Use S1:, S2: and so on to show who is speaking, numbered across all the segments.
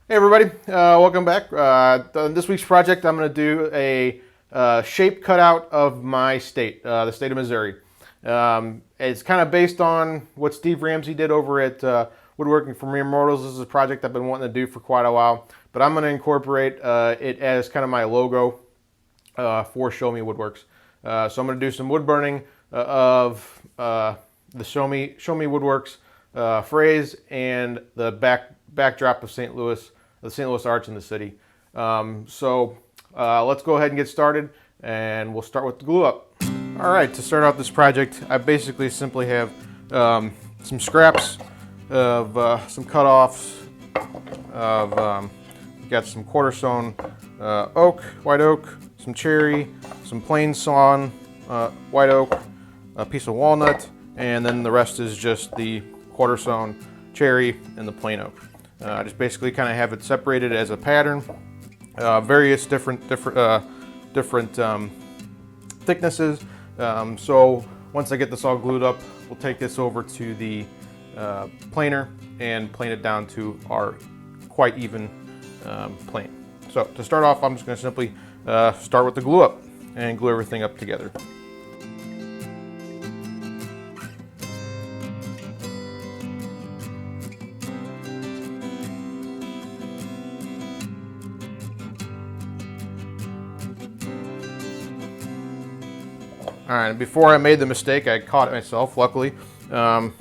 S1: Hey everybody, welcome back. On this week's project, I'm going to do a shape cutout of my state, the state of Missouri. It's kind of based on what Steve Ramsey did over at Woodworking for Mere Mortals. This is a project I've been wanting to do for quite a while, but I'm going to incorporate it as kind of my logo for Show Me Woodworks. So I'm going to do some wood burning of the Show Me Woodworks phrase and the backdrop of St. Louis, the St. Louis Arch in the city. So let's go ahead and get started, and we'll start with the glue up. All right, to start out this project, I basically simply have some scraps of some cutoffs of got some quarter sawn oak, white oak, some cherry, some plain sawn white oak, a piece of walnut, and then the rest is just the quarter sawn cherry and the plain oak. Just basically kind of have it separated as a pattern, various different thicknesses. So once I get this all glued up, we'll take this over to the planer and plane it down to our quite even plane. So to start off, I'm just going to simply start with the glue up and glue everything up together. All right, before I made the mistake, I caught it myself, luckily. But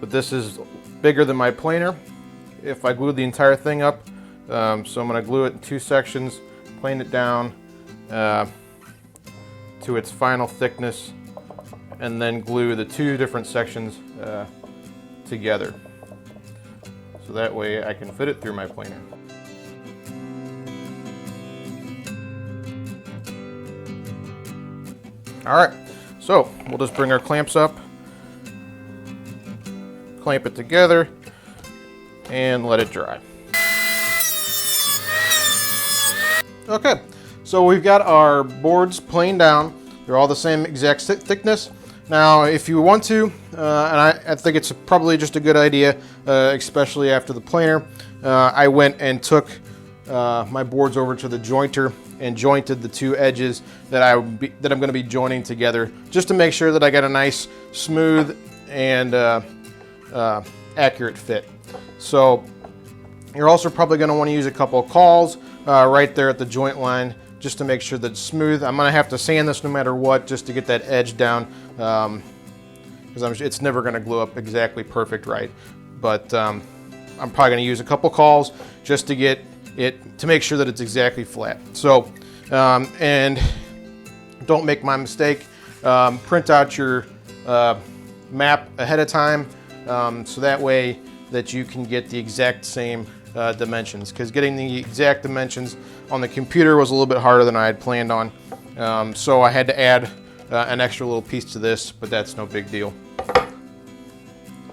S1: this is bigger than my planer if I glued the entire thing up. So I'm going to glue it in two sections, plane it down to its final thickness, and then glue the two different sections together. So that way I can fit it through my planer. All right, so we'll just bring our clamps up, clamp it together, and let it dry. Okay, so we've got our boards planed down. They're all the same exact thickness. Now, if you want to, and I think it's probably just a good idea, especially after the planer, I went and took my boards over to the jointer and jointed the two edges that I'm going to be joining together, just to make sure that I got a nice, smooth, and accurate fit. So you're also probably going to want to use a couple of cauls right there at the joint line, just to make sure that it's smooth. I'm going to have to sand this no matter what, just to get that edge down, because it's never going to glue up exactly perfect right. But I'm probably going to use a couple cauls just to get it to make sure that it's exactly flat. So and don't make my mistake, print out your map ahead of time, so that way that you can get the exact same dimensions, because getting the exact dimensions on the computer was a little bit harder than I had planned on. So I had to add an extra little piece to this, but that's no big deal.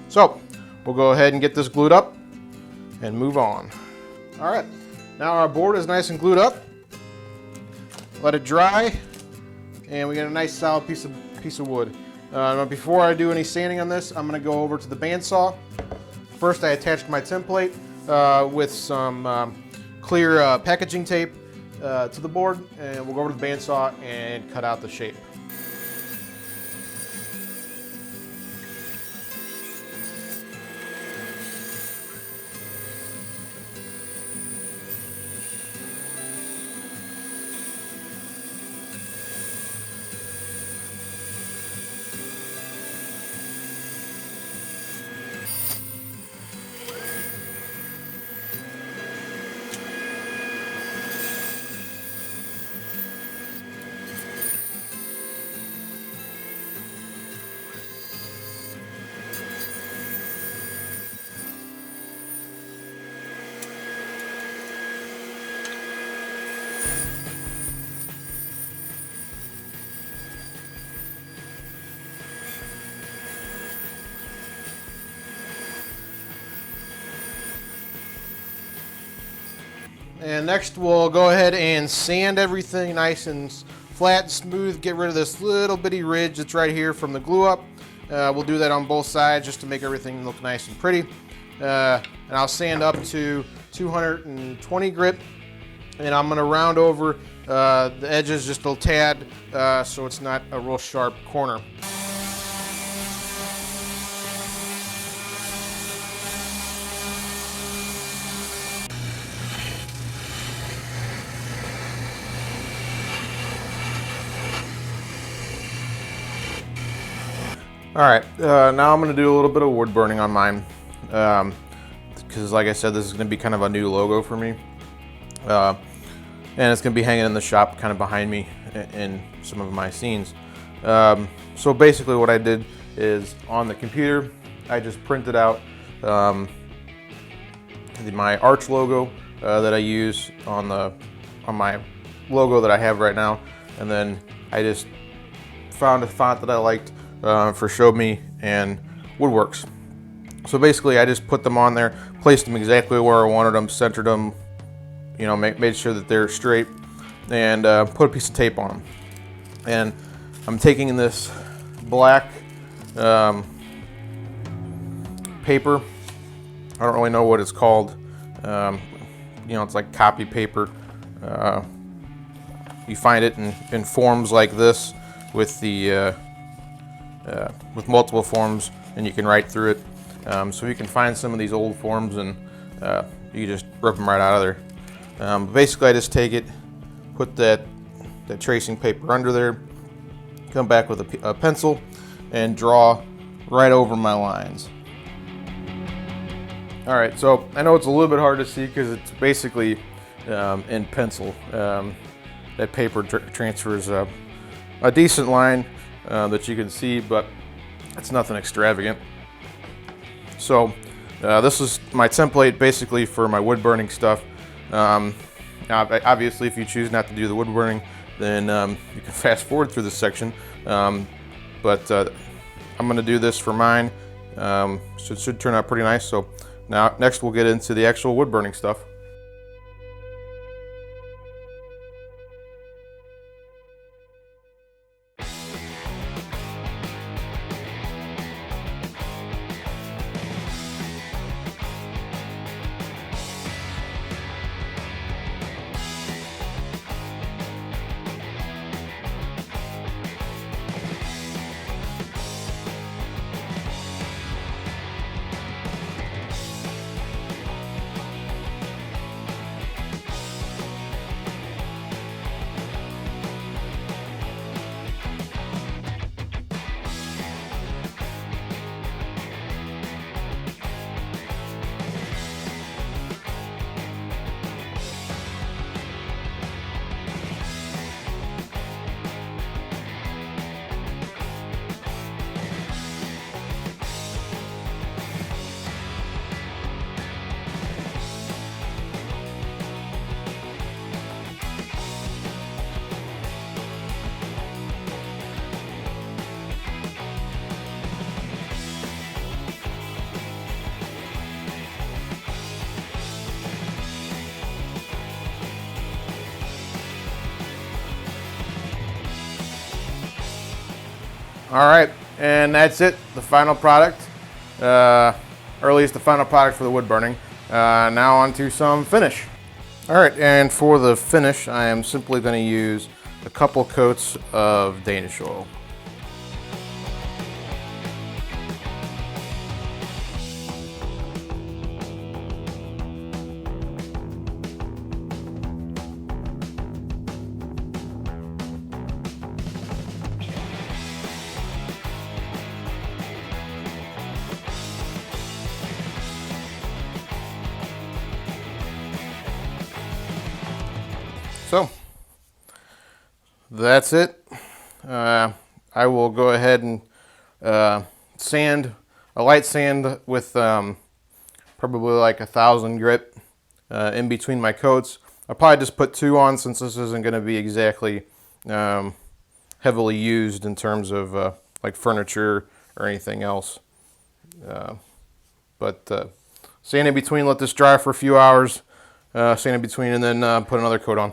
S1: So we'll go ahead and get this glued up and move on. All right. Now our board is nice and glued up. Let it dry, and we got a nice solid piece of wood. Before I do any sanding on this, I'm going to go over to the bandsaw. First, I attached my template with some clear packaging tape to the board, and we'll go over to the bandsaw and cut out the shape. And next we'll go ahead and sand everything nice and flat and smooth. Get rid of this little bitty ridge that's right here from the glue up. We'll do that on both sides just to make everything look nice and pretty. And I'll sand up to 220 grit, and I'm gonna round over the edges just a tad so it's not a real sharp corner. All right, now I'm gonna do a little bit of wood burning on mine, because like I said, this is gonna be kind of a new logo for me. And it's gonna be hanging in the shop kind of behind me in some of my scenes. So basically what I did is on the computer, I just printed out my arch logo that I use on my logo that I have right now. And then I just found a font that I liked for Show Me and Woodworks. So basically I just put them on there, placed them exactly where I wanted them, centered them, you know, made sure that they're straight, and put a piece of tape on them. And I'm taking this black paper, I don't really know what it's called, you know, it's like copy paper. You find it in forms like this with the with multiple forms, and you can write through it. So you can find some of these old forms and you just rip them right out of there. Basically I just take it, put that tracing paper under there, come back with a pencil and draw right over my lines. All right, so I know it's a little bit hard to see because it's basically in pencil. That paper transfers a decent line that you can see, but it's nothing extravagant. So this is my template basically for my wood burning stuff. Now, obviously if you choose not to do the wood burning, then you can fast forward through this section, but I'm going to do this for mine, so it should turn out pretty nice. So now next we'll get into the actual wood burning stuff. All right, and that's it, the final product, or at least the final product for the wood burning. Now on to some finish. All right, and for the finish, I am simply going to use a couple coats of Danish oil. So that's it. I will go ahead and sand, a light sand with probably like 1,000 grit in between my coats. I'll probably just put 2 on since this isn't going to be exactly heavily used in terms of like furniture or anything else. But sand in between, let this dry for a few hours, sand in between, and then put another coat on.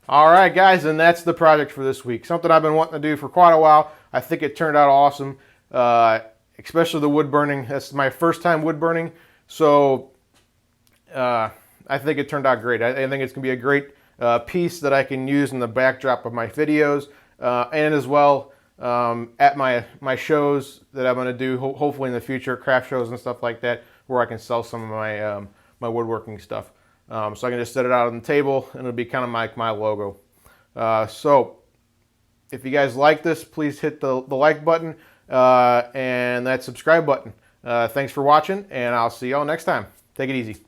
S1: All right, guys, and that's the project for this week. Something I've been wanting to do for quite a while. I think it turned out awesome, especially the wood burning. That's my first time wood burning, so I think it turned out great. I think it's going to be a great piece that I can use in the backdrop of my videos, and as well at my shows that I'm going to do, hopefully in the future, craft shows and stuff like that, where I can sell some of my my woodworking stuff. So I can just set it out on the table, and it'll be kind of my logo. So if you guys like this, please hit the like button and that subscribe button. Thanks for watching, and I'll see y'all next time. Take it easy.